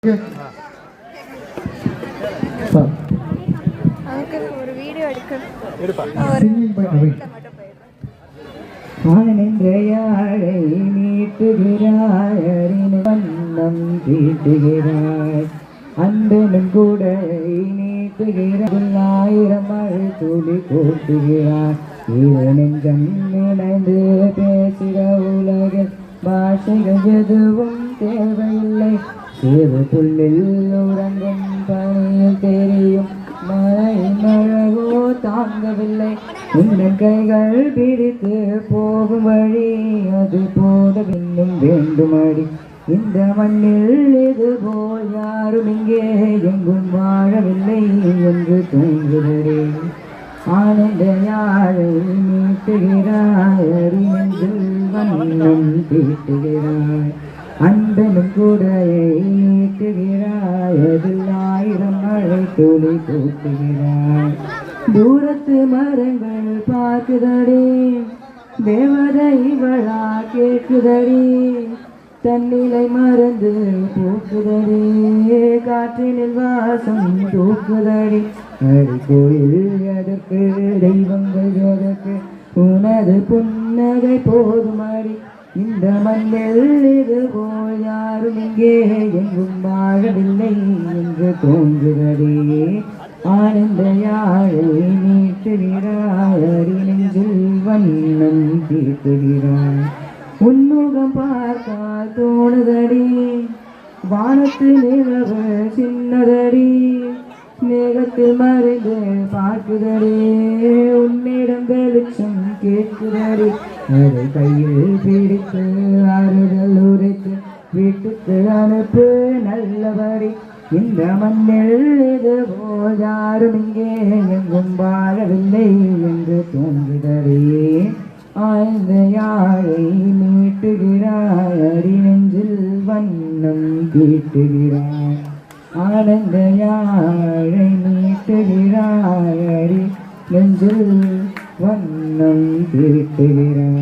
ஒரு வீடியோ ஆனந்தையாழை நீட்டுகிறாய் வண்ணம் தீட்டுகிறாய் அன்பனும் கூட நீட்டுகிறாய் ஆயிரம் மழை துளி கூட்டுகிறாய் நெஞ்சம் நினைந்து பேசுகிற உலகில் பாஷைகள் எதுவும் தேவையில்லை சிறு புள்ளில் உறங்கும் பணியில் தெரியும் மழையின் அழகோ தாங்கவில்லை இந்த கைகள் பிடித்து போகும் வழி அது போத இன்னும் வேண்டுமடி இந்த மண்ணில் இது போல் யாரும் இங்கே எங்கும் வாழவில்லை என்று தோன்றுகிறே ஆனந்த யாழை மீட்டுகிறாய் அறிஞர்கள் வண்ணம் தீட்டுகிறாய் அன்பனும் கூடையை நீட்டுகிறாய் அதில் ஆயிரம் மழை துளி தூக்குகிறாய் தூரத்து மரங்கள் பார்க்குதடி தேவதை இவளா கேட்குதடி தன்னிலை மறந்து பூக்குதடி காற்றினில் வாசம் தூக்குதடி அடி கோயில் எதற்கு தெய்வங்கள் எதற்கு உனது புன்னகை போதுமடி இந்த மண்ணில் இது போல் யாரும் இங்கே எங்கும் வாழவில்லை என்று தோன்றுகிறதே ஆனந்த யாழை நீட்டுகிறாய் அறிநெஞ்சில் வண்ணம் தீட்டுகிறாய் உன்முகம் பார்த்தால் தோணுதடி வானத்து நிலவு சின்னதடி மேகத்தில் மறைந்து பார்க்குதடி உன்னிடம் வெளிச்சம் கேட்குதடி அதை கையில் பிடித்து ஆறுதல் உரைத்து வீட்டுக்கு அனுப்பு நல்லபடி இந்த மண்ணில் இது போல் யாரும் இங்கே எங்கும் வாழவில்லை என்று தோன்றுதடி ஆழ்ந்த யாழை மீட்டுகிறாய் அறிநெஞ்சில் வண்ணம் தீட்டுகிறாய் ஆனந்த யாழை மீட்டுகிறாய் அறி நெஞ்சில் வண்ணம் தீட்டுகிறாய்.